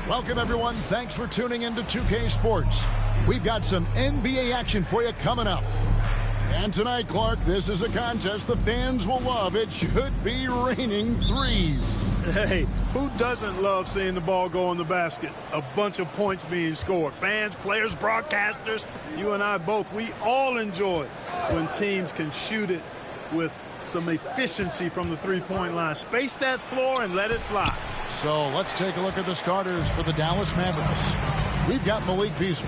Welcome, everyone. Thanks for tuning into 2K Sports. We've got some NBA action for you coming up. And tonight, Clark, this is a contest the fans will love. It should be raining threes. Hey, who doesn't love seeing the ball go in the basket? A bunch of points being scored. Fans, players, broadcasters, you and I both, we all enjoy it when teams can shoot it with some efficiency from the three-point line. Space that floor and let it fly. So let's take a look at the starters for the Dallas Mavericks. We've got Malik Beasley.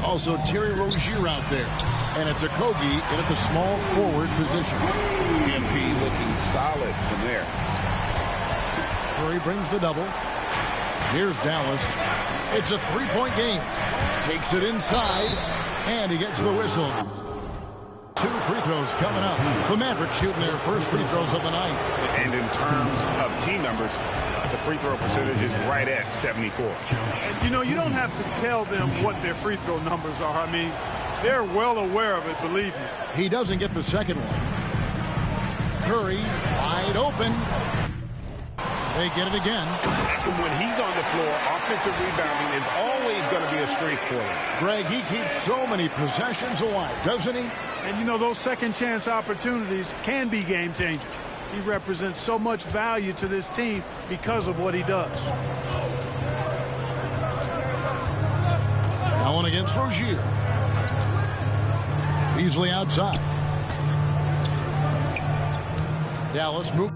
Also Terry Rozier out there. And it's Okogie in at the small forward position. MP looking solid from there. Curry brings the double. Here's Dallas. It's a three-point game. Takes it inside, and he gets the whistle. 2 free throws coming up. The Mavericks shooting their first free throws of the night. And in terms of team numbers, the free throw percentage is right at 74. And, you know, you don't have to tell them what their free throw numbers are. I mean, they're well aware of it, believe me. He doesn't get the second one. Curry wide open. They get it again. When he's on the floor, offensive rebounding is always going to be a strength for him. Greg, he keeps so many possessions alive, doesn't he? And, you know, those second chance opportunities can be game changers. He represents so much value to this team because of what he does. Now on against Rozier. Beasley outside. Dallas move.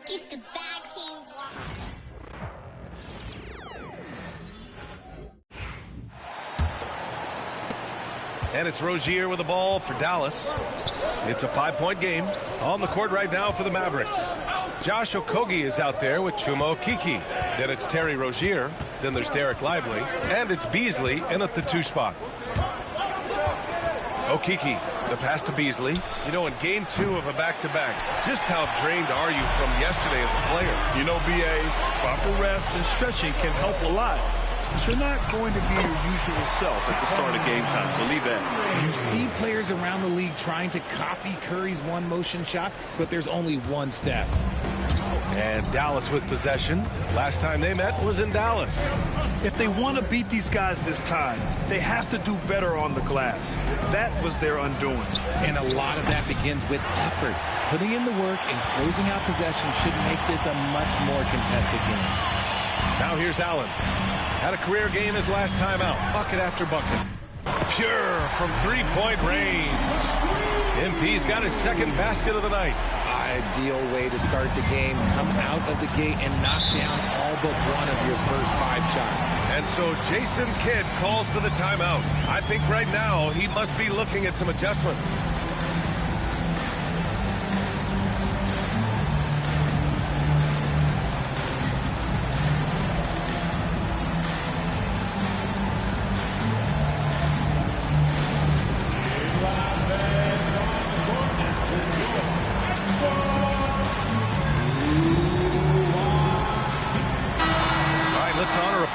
Keep the bad king walking. And it's Rozier with the ball for Dallas. It's a 5-point game on the court right now for the Mavericks. Josh Okogie is out there with Chuma Okeke. Then it's Terry Rozier. Then there's Derek Lively. And it's Beasley in at the 2 spot. Okeke, the pass to Beasley. You know, in game 2 of a back-to-back, just how drained are you from yesterday as a player? You know, BA, proper rest and stretching can help a lot. But you're not going to be your usual self at the start of game time. Believe that. You see players around the league trying to copy Curry's one-motion shot, but there's only one step. And Dallas with possession. Last time they met was in Dallas. If they want to beat these guys this time, they have to do better on the glass. That was their undoing. And a lot of that begins with effort. Putting in the work and closing out possession should make this a much more contested game. Now here's Allen. Had a career game his last time out. Bucket after bucket. Pure from three-point range. MP's got his second basket of the night. Ideal way to start the game. Come out of the gate and knock down all but one of your first 5 shots. And so Jason Kidd calls for the timeout. I think right now he must be looking at some adjustments.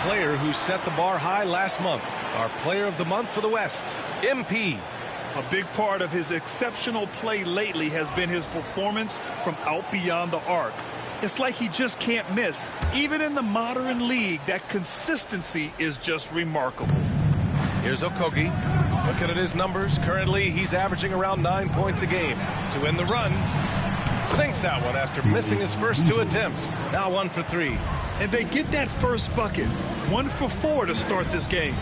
Player who set the bar high last month. Our player of the month for the West, MP. A big part of his exceptional play lately has been his performance from out beyond the arc. It's like he just can't miss. Even in the modern league, that consistency is just remarkable. Here's Okogie. Looking at his numbers, currently he's averaging around 9 points a game. To win the run, sinks that one after missing his first 2 attempts. Now 1 for 3. And they get that first bucket. 1 for 4 to start this game.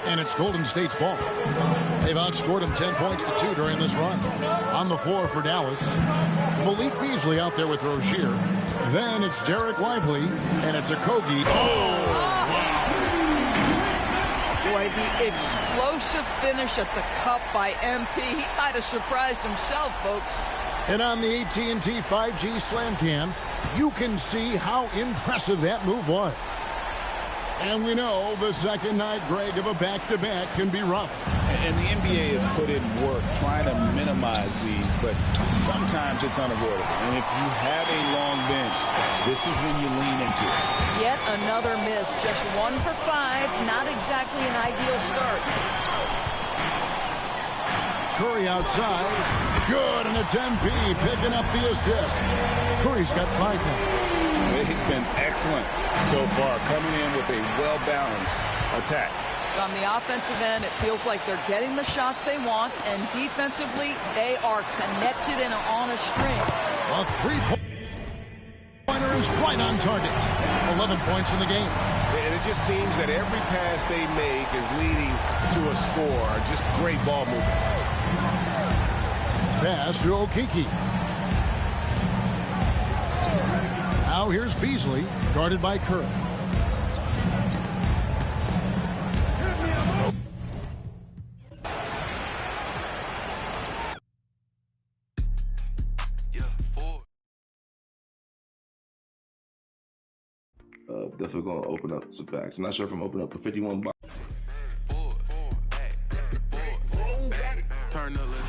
And it's Golden State's ball. They've outscored them 10 points to 2 during this run. On the floor for Dallas, Malik Beasley out there with Rozier. Then it's Derek Lively, and it's Okogie. Boy, the explosive finish at the cup by MP. He might have surprised himself, folks. And on the AT&T 5G Slam Cam, you can see how impressive that move was. And we know the second night, Greg, of a back-to-back can be rough. And the NBA has put in work trying to minimize these, but sometimes it's unavoidable. And if you have a long bench, this is when you lean into it. Yet another miss, just 1 for 5, not exactly an ideal start. Curry outside, good, and it's MP picking up the assist. Curry's got 5 now. He's been excellent so far, coming in with a well-balanced attack. On the offensive end, it feels like they're getting the shots they want, and defensively, they are connected and on a string. A three-pointer is right on target. 11 points in the game. And it just seems that every pass they make is leading to a score. Just great ball movement. Pass to Okiki. Now here's Beasley, guarded by Curry. Definitely going to open up some packs. I'm not sure if I'm opening up a 51 box. Turn the left.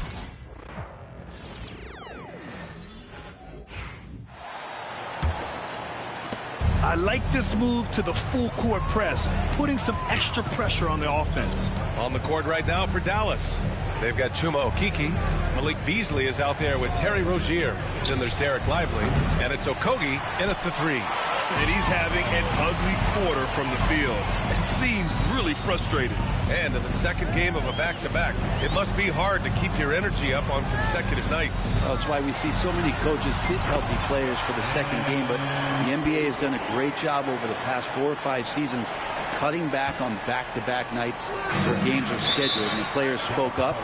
I like this move to the full court press, putting some extra pressure on the offense. On the court right now for Dallas, they've got Chuma Okeke. Malik Beasley is out there with Terry Rozier. Then there's Derek Lively, and it's Okogie in at the 3. And he's having an ugly quarter from the field. It seems really frustrated. And in the second game of a back-to-back, it must be hard to keep your energy up on consecutive nights. Well, that's why we see so many coaches sit healthy players for the second game, but the NBA has done a great job over the past 4 or 5 seasons cutting back on back-to-back nights where games are scheduled, and the players spoke up,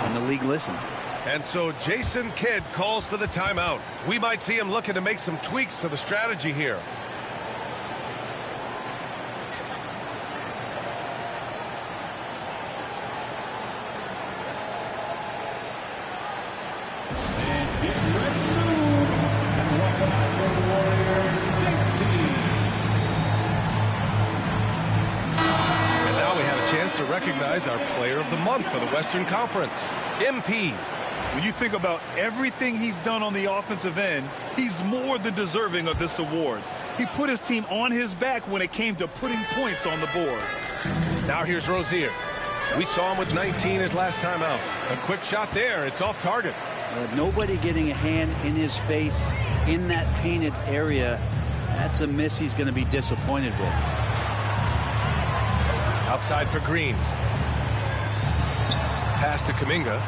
and the league listened. And so Jason Kidd calls for the timeout. We might see him looking to make some tweaks to the strategy here. To recognize our player of the month for the Western Conference, MP. When you think about everything he's done on the offensive end, he's more than deserving of this award. He put his team on his back when it came to putting points on the board. Now here's Rozier. We saw him with 19 his last time out. A quick shot there. It's off target. Nobody getting a hand in his face in that painted area. That's a miss he's going to be disappointed with. Outside for Green. Pass to Kuminga.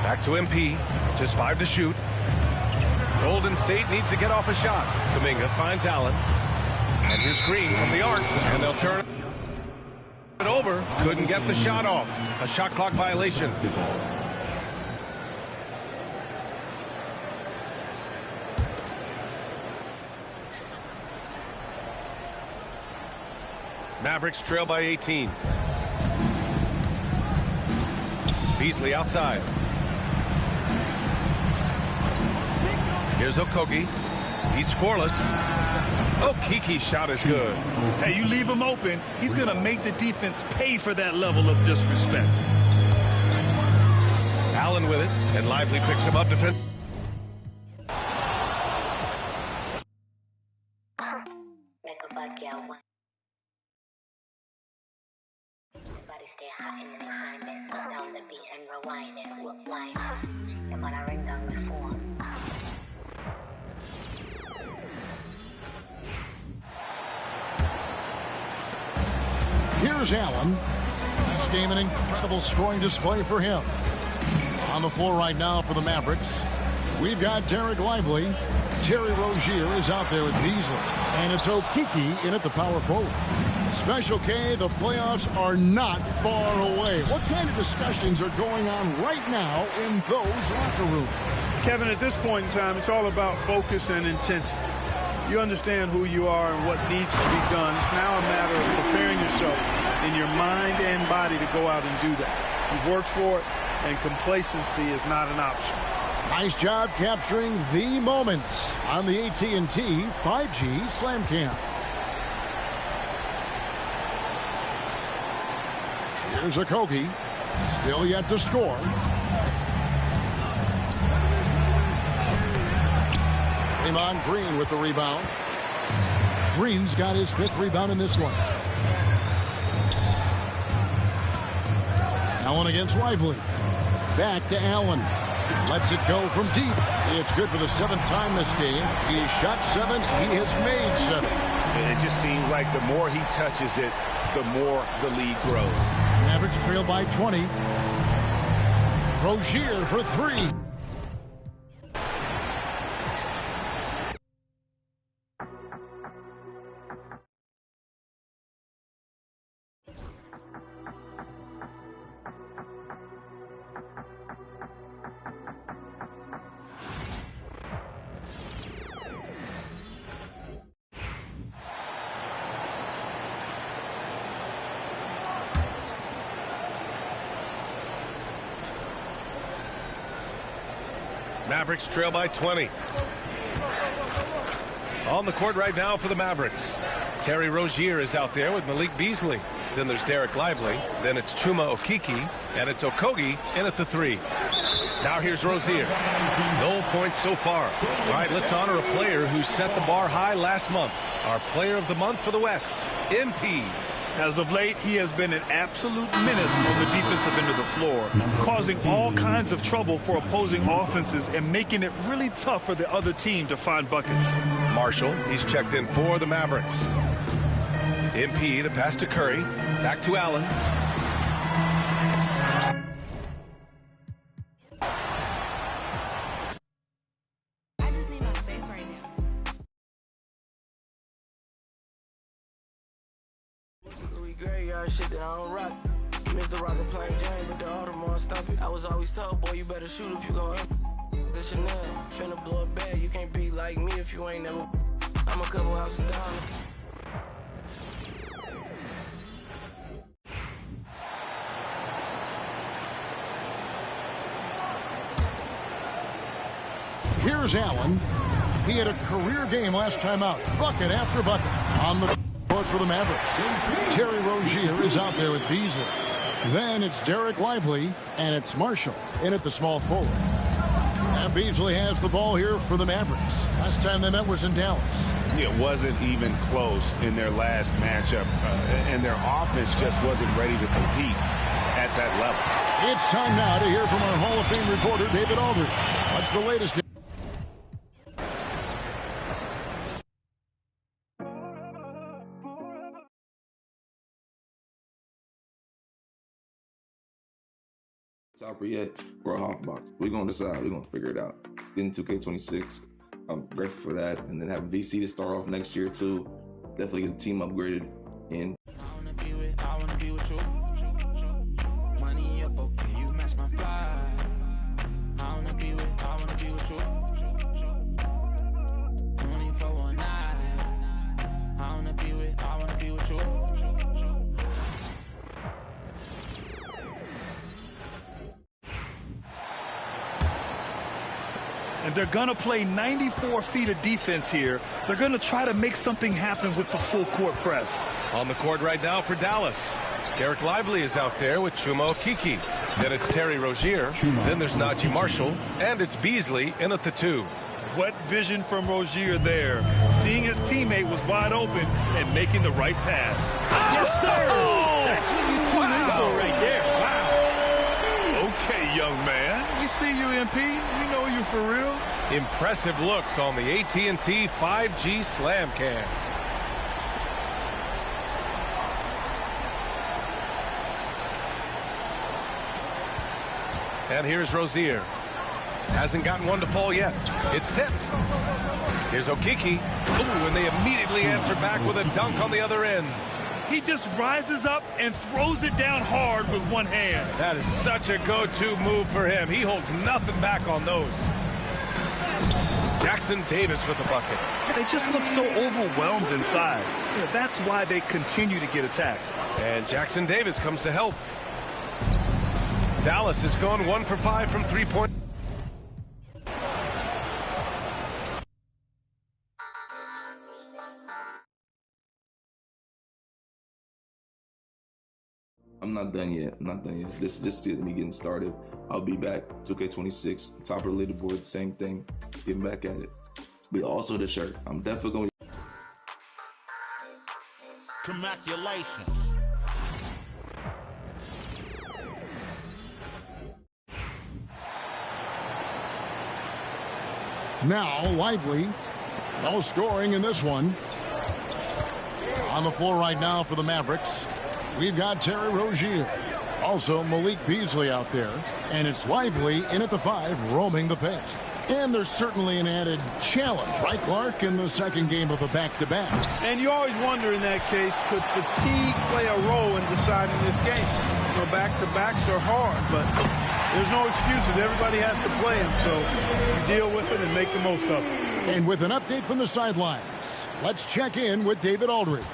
Back to MP. Just 5 to shoot. Golden State needs to get off a shot. Kuminga finds Allen. And here's Green from the arc. And they'll turn it over. Couldn't get the shot off. A shot clock violation. Mavericks trail by 18. Beasley outside. Here's Okogie. He's scoreless. Okiki's shot is good. Hey, you leave him open, he's going to make the defense pay for that level of disrespect. Allen with it, and Lively picks him up. Defense. Here's Allen. This game an incredible scoring display for him. On the floor right now for the Mavericks, we've got Derek Lively. Terry Rozier is out there with Beasley. And it's Okiki in at the power forward. Special K, the playoffs are not far away. What kind of discussions are going on right now in those locker rooms? Kevin, at this point in time, it's all about focus and intensity. You understand who you are and what needs to be done. It's now a matter of preparing yourself in your mind and body to go out and do that. You've worked for it, and complacency is not an option. Nice job capturing the moments on the AT&T 5G Slam Cam. Here's Okogie, still yet to score. Draymond Green with the rebound. Green's got his 5th rebound in this one. Allen against Lively. Back to Allen. Lets it go from deep. It's good for the 7th time this game. He shot 7. He has made 7. And it just seems like the more he touches it, the more the lead grows. Mavericks trail by 20. Rozier for 3. Mavericks trail by 20. On the court right now for the Mavericks. Terry Rozier is out there with Malik Beasley. Then there's Derek Lively. Then it's Chuma Okiki. And it's Okogie in at the 3. Now here's Rozier. No points so far. All right, let's honor a player who set the bar high last month. Our player of the month for the West, MP. As of late, he has been an absolute menace on the defensive end of the floor, causing all kinds of trouble for opposing offenses and making it really tough for the other team to find buckets. Marshall, he's checked in for the Mavericks. MP, the pass to Curry. Back to Allen. I just need my space right now. Graveyard shit that I don't rock. Missed the rocket playing Jane, but the Audemars stop it. I was always told, boy, you better shoot if you go in. The Chanel, finna blow a bag. You can't be like me if you ain't never. I'm a couple houses down. Here's Allen. He had a career game last time out. Bucket after bucket on the court for the Mavericks. Terry Rozier is out there with Beasley. Then it's Derek Lively, and it's Marshall in at the small forward. And Beasley has the ball here for the Mavericks. Last time they met was in Dallas. It wasn't even close in their last matchup, and their offense just wasn't ready to compete at that level. It's time now to hear from our Hall of Fame reporter, David Aldridge. What's the latest? Topper yet or a half box. We're going to decide. We're going to figure it out. Getting 2K26. I'm grateful for that. And then having VC to start off next year too. Definitely get the team upgraded. And I wanna be with you. Money up, okay, you match my fly. I wanna be with you. Only for one night. I wanna be with you. And they're going to play 94 feet of defense here. They're going to try to make something happen with the full court press. On the court right now for Dallas. Derek Lively is out there with Chuma Okeke. Then it's Terry Rozier. Then there's Najee Marshall. And it's Beasley in at the 2. What vision from Rozier there. Seeing his teammate was wide open and making the right pass. Yes, sir. That's what you tune in for right there. Wow. Okay, young man. We see you, MP. We know you for real. Impressive looks on the AT&T 5G Slam Cam. And here's Rozier. Hasn't gotten one to fall yet. It's tipped. Here's Okeke. Ooh, and they immediately answer back with a dunk on the other end. He just rises up and throws it down hard with one hand. That is such a go-to move for him. He holds nothing back on those. Jackson Davis with the bucket. They just look so overwhelmed inside. Yeah, that's why they continue to get attacked. And Jackson Davis comes to help. Dallas is going 1 for 5 from three-point. I'm not done yet. This is just me getting started. I'll be back. 2K26, top of the leaderboard, same thing. Getting back at it. But also the shirt. I'm definitely going to. Congratulations. Now, Lively. No scoring in this one. On the floor right now for the Mavericks, we've got Terry Rozier. Also, Malik Beasley out there. And it's Lively in at the 5, roaming the paint. And there's certainly an added challenge, right, Clark, in the second game of a back-to-back. And you always wonder in that case, could fatigue play a role in deciding this game? You know, back-to-backs are hard, but there's no excuses. Everybody has to play them, so you deal with it and make the most of it. And with an update from the sidelines, let's check in with David Aldridge.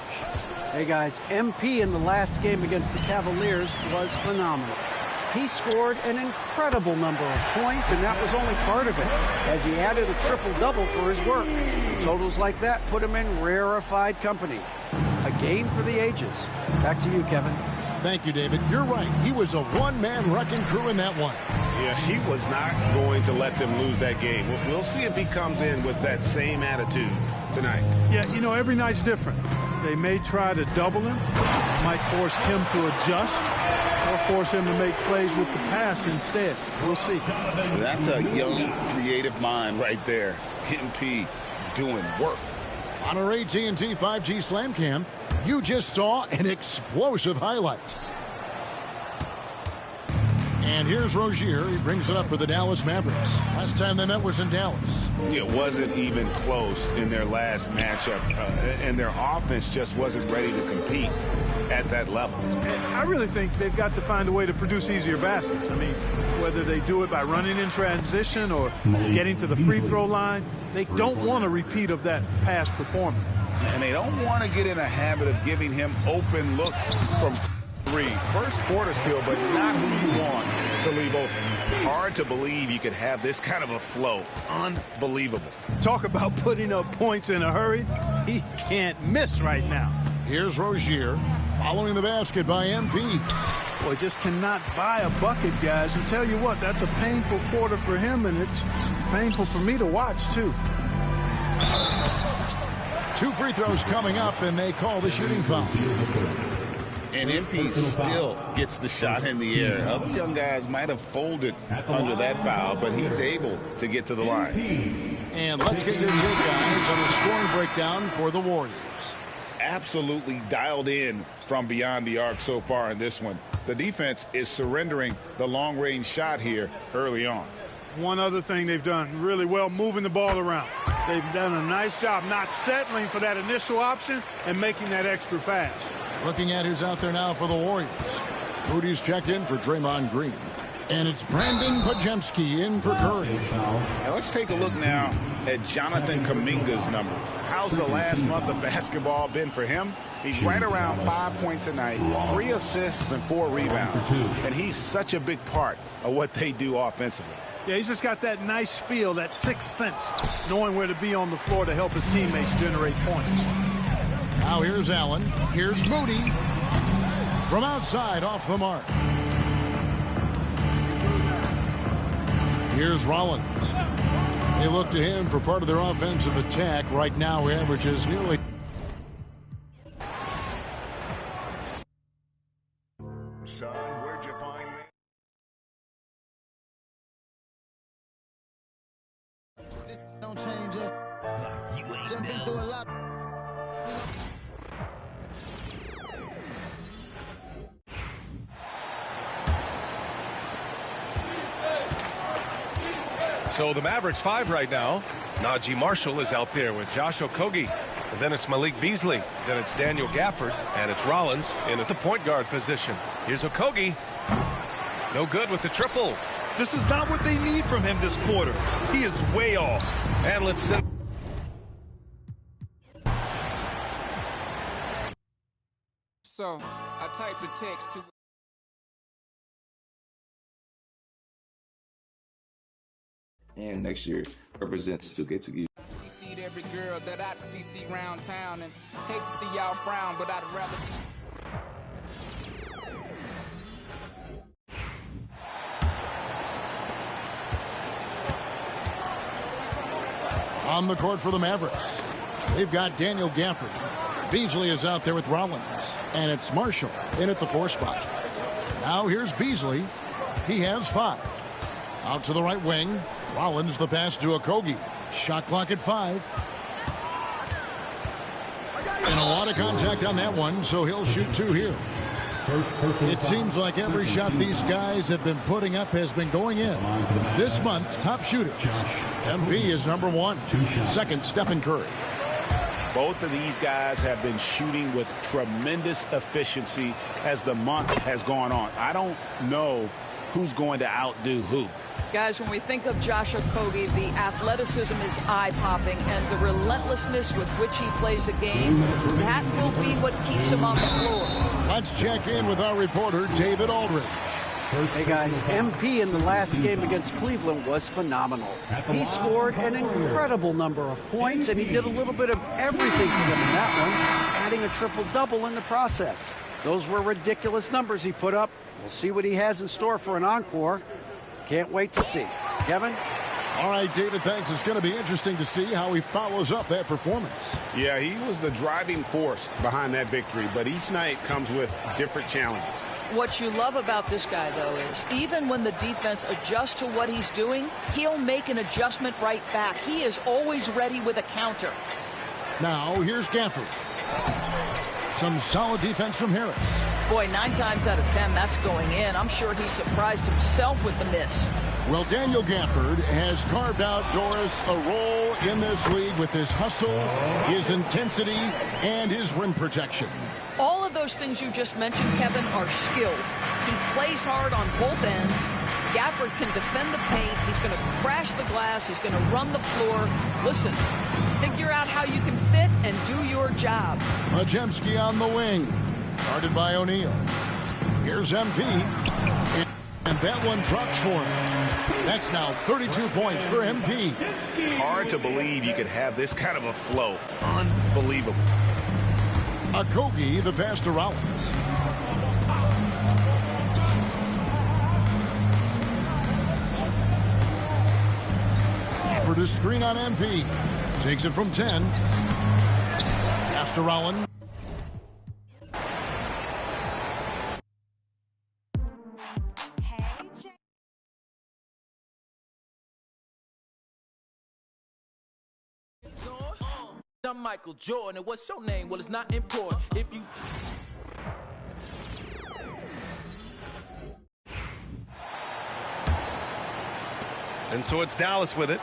Hey, guys, MP in the last game against the Cavaliers was phenomenal. He scored an incredible number of points, and that was only part of it, as he added a triple-double for his work. Totals like that put him in rarefied company. A game for the ages. Back to you, Kevin. Thank you, David. You're right. He was a one-man wrecking crew in that one. Yeah, he was not going to let them lose that game. We'll see if he comes in with that same attitude tonight. Yeah, you know, every night's different. They may try to double him, might force him to adjust, or force him to make plays with the pass instead. We'll see. That's a young, creative mind right there. MP doing work. On our AT&T 5G Slam Cam, you just saw an explosive highlight. And here's Rozier. He brings it up for the Dallas Mavericks. Last time they met was in Dallas. It wasn't even close in their last matchup, and their offense just wasn't ready to compete at that level. And I really think they've got to find a way to produce easier baskets. I mean, whether they do it by running in transition or getting to the free throw line, they don't want a repeat of that past performance. And they don't want to get in a habit of giving him open looks from three. First quarter still, but not who you want to leave open. Hard to believe you could have this kind of a flow. Unbelievable. Talk about putting up points in a hurry. He can't miss right now. Here's Rozier following the basket by MP. Boy, just cannot buy a bucket, guys. And tell you what, that's a painful quarter for him, and it's painful for me to watch, too. 2 free throws coming up, and they call the shooting foul. And MP still gets the shot in the air. Other young guys might have folded under that foul, but he's able to get to the line. And let's get your take, guys, on the scoring breakdown for the Warriors. Absolutely dialed in from beyond the arc so far in this one. The defense is surrendering the long-range shot here early on. One other thing they've done really well, moving the ball around. They've done a nice job not settling for that initial option and making that extra pass. Looking at who's out there now for the Warriors. Moody's checked in for Draymond Green. And it's Brandon Pajemski in for Curry. Now let's take a look now at Jonathan Kuminga's numbers. How's the last month of basketball been for him? He's right around 5 points a night, 3 assists and 4 rebounds. And he's such a big part of what they do offensively. Yeah, he's just got that nice feel, that sixth sense, knowing where to be on the floor to help his teammates generate points. Now here's Allen. Here's Moody. From outside, off the mark. Here's Rollins. They look to him for part of their offensive attack. Right now, he averages nearly... Son, where'd you find me? Don't change us. Jumping through a lot. So the Mavericks 5 right now. Najee Marshall is out there with Josh Okogie. And then it's Malik Beasley. Then it's Daniel Gafford. And it's Rollins in at the point guard position. Here's Okogie. No good with the triple. This is not what they need from him this quarter. He is way off. And let's send... So, I typed the text to... And next year represents 2K25. CC'd every girl that I'd CC round town, and hate to see y'all frown, but I'd rather... On the court for the Mavericks, they've got Daniel Gafford. Beasley is out there with Rollins, and it's Marshall in at the 4 spot. Now here's Beasley. He has 5. Out to the right wing. Rollins the pass to Okogie. Shot clock at 5. And a lot of contact on that one, so he'll shoot 2 here. It seems like every shot these guys have been putting up has been going in. This month's top shooters. MP is number 1. Second, Stephen Curry. Both of these guys have been shooting with tremendous efficiency as the month has gone on. I don't know who's going to outdo who. Guys, when we think of Josh Okogie, the athleticism is eye-popping, and the relentlessness with which he plays the game, that will be what keeps him on the floor. Let's check in with our reporter, David Aldridge. Hey guys, MP in the last game against Cleveland was phenomenal. He scored an incredible number of points, and he did a little bit of everything for them in that one, adding a triple-double in the process. Those were ridiculous numbers he put up. We'll see what he has in store for an encore. Can't wait to see. Kevin? All right, David, thanks. It's going to be interesting to see how he follows up that performance. Yeah, he was the driving force behind that victory, but each night comes with different challenges. What you love about this guy, though, is even when the defense adjusts to what he's doing, he'll make an adjustment right back. He is always ready with a counter. Now, here's Gafford. Some solid defense from Harris. Boy, 9 times out of 10, that's going in. I'm sure he surprised himself with the miss. Well, Daniel Gafford has carved out, Doris, a role in this league with his hustle, his intensity, and his rim protection. All of those things you just mentioned, Kevin, are skills. He plays hard on both ends. Gafford can defend the paint. He's going to crash the glass. He's going to run the floor. Listen, figure out how you can fit and do your job. Majemski on the wing. Guarded by O'Neal. Here's MP. And that one drops for him. That's now 32 points for MP. Hard to believe you could have this kind of a flow. Unbelievable. Okogie, the pass to Rollins. For the screen on MP. Takes it from 10. Pass to Rollins. I'm Michael Jordan, and what's your name? Well, it's not important. If you... And so it's Dallas with it.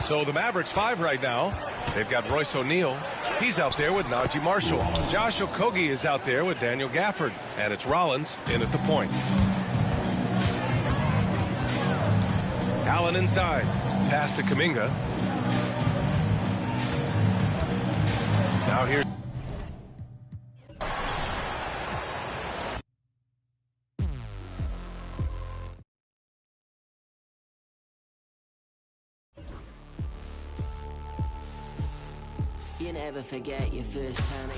So the Mavericks 5 right now. They've got Royce O'Neal. He's out there with Najee Marshall. Josh Okogie is out there with Daniel Gafford. And it's Rollins in at the point. Allen inside. Pass to Kuminga. Now here. You never forget your first panic.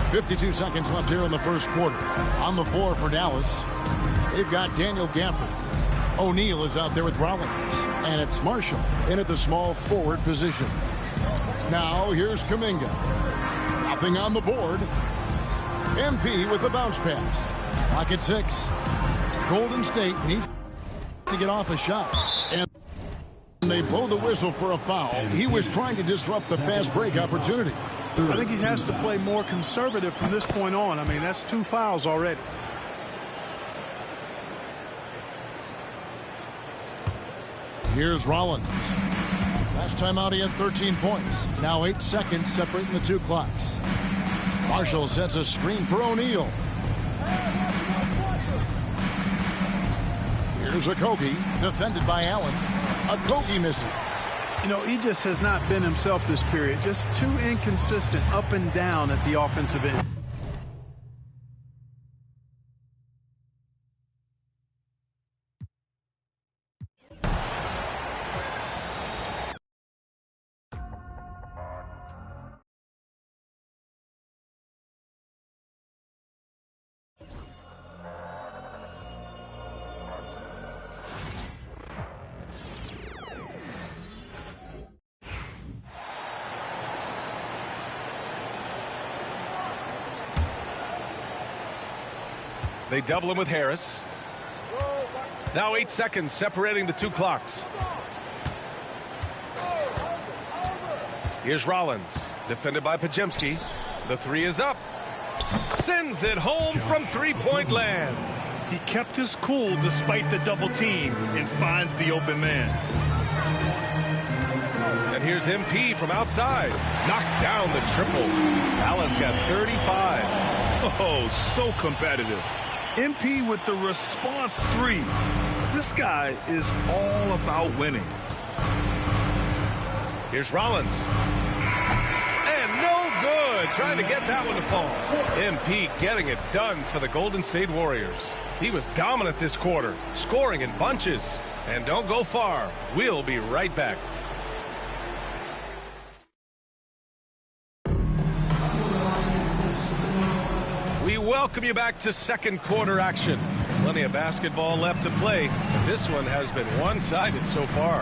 .52 seconds left here in the first quarter. On the floor for Dallas, they've got Daniel Gafford. O'Neal is out there with Rollins. And it's Marshall in at the small forward position. Now here's Kuminga. Nothing on the board. MP with the bounce pass. Pocket 6. Golden State needs to get off a shot. And they blow the whistle for a foul. He was trying to disrupt the fast break opportunity. I think he has to play more conservative from this point on. I mean, that's 2 fouls already. Here's Rollins. Last time out he had 13 points. Now 8 seconds separating the 2 clocks. Marshall sets a screen for O'Neal. Here's Okogie, defended by Allen. Okogie misses. You know, he just has not been himself this period. Just too inconsistent up and down at the offensive end. They double him with Harris. Now 8 seconds separating the 2 clocks. Here's Rollins, defended by Pajemski. The 3 is up. Sends it home from three-point land. He kept his cool despite the double team and finds the open man. And here's MP from outside. Knocks down the triple. Allen's got 35. Oh, so competitive. MP with the response 3. This guy is all about winning. Here's Rollins. And no good. Trying to get that one to fall. MP getting it done for the Golden State Warriors. He was dominant this quarter, scoring in bunches. And don't go far. We'll be right back. Welcome you back to second quarter action. Plenty of basketball left to play. This one has been one-sided so far.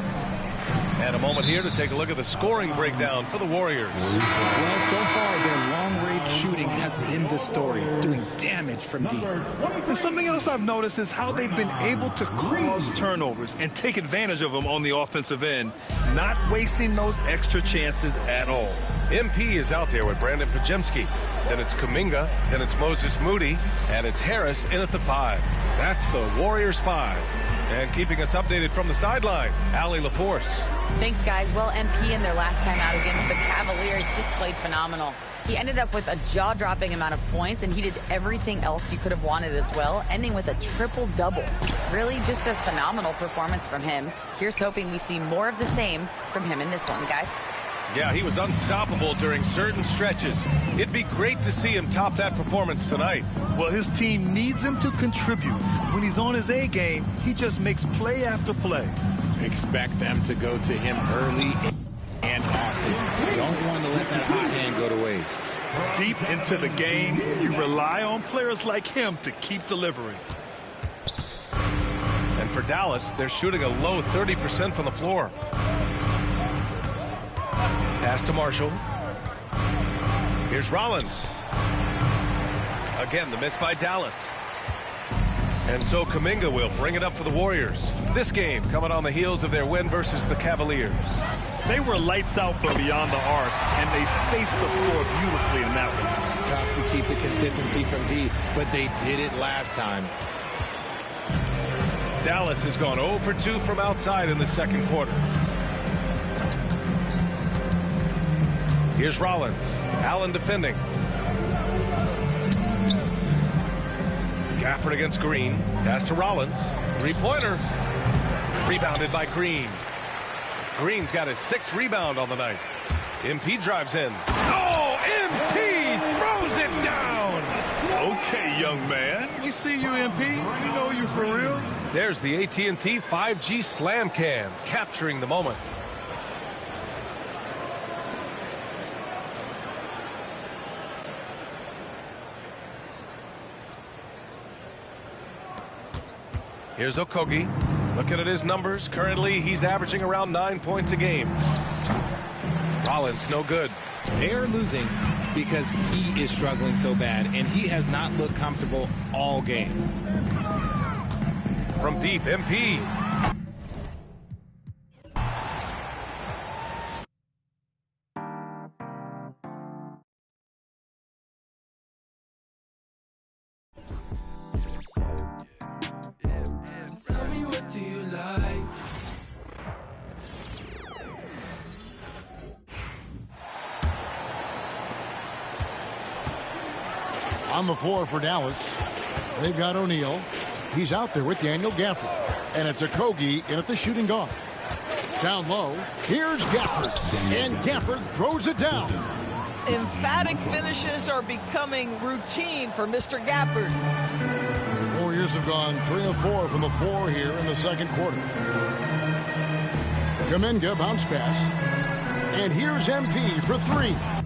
And a moment here to take a look at the scoring breakdown for the Warriors. Well, so far, their long-range shooting has been the story, doing damage from deep. And something else I've noticed is how they've been able to cause turnovers and take advantage of them on the offensive end, not wasting those extra chances at all. MP is out there with Brandon Pajemski. Then it's Kuminga, then it's Moses Moody, and it's Harris in at the 5. That's the Warriors 5. And keeping us updated from the sideline, Allie LaForce. Thanks, guys. Well, MP in their last time out against the Cavaliers just played phenomenal. He ended up with a jaw-dropping amount of points, and he did everything else you could have wanted as well, ending with a triple-double. Really just a phenomenal performance from him. Here's hoping we see more of the same from him in this one, guys. Yeah, he was unstoppable during certain stretches. It'd be great to see him top that performance tonight. Well, his team needs him to contribute. When he's on his A game, he just makes play after play. Expect them to go to him early and often. Don't want to let that hot hand go to waste. Deep into the game, you rely on players like him to keep delivering. And for Dallas, they're shooting a low 30% from the floor. Pass to Marshall. Here's Rollins. Again, the miss by Dallas. And so Kuminga will bring it up for the Warriors. This game coming on the heels of their win versus the Cavaliers. They were lights out from beyond the arc, and they spaced the floor beautifully in that one. Tough to keep the consistency from deep, but they did it last time. Dallas has gone 0 for 2 from outside in the second quarter. Here's Rollins. Allen defending. Gafford against Green. Pass to Rollins. Three-pointer. Rebounded by Green. Green's got his 6th rebound on the night. MP drives in. Oh, MP throws it down. Okay, young man. We see you, MP. We know you for real. There's the AT&T 5G Slam Cam, capturing the moment. Here's Okogie. Looking at his numbers. Currently, he's averaging around 9 points a game. Rollins, no good. They are losing because he is struggling so bad, and he has not looked comfortable all game. From deep, MP. Tell me, what do you like? On the floor for Dallas, they've got O'Neal. He's out there with Daniel Gafford. And it's Okogie in at the shooting guard. Down low, here's Gafford. And Gafford throws it down. Emphatic finishes are becoming routine for Mr. Gafford. Warriors have gone 3 of 4 from the floor here in the second quarter. Kuminga bounce pass. And here's MP for 3.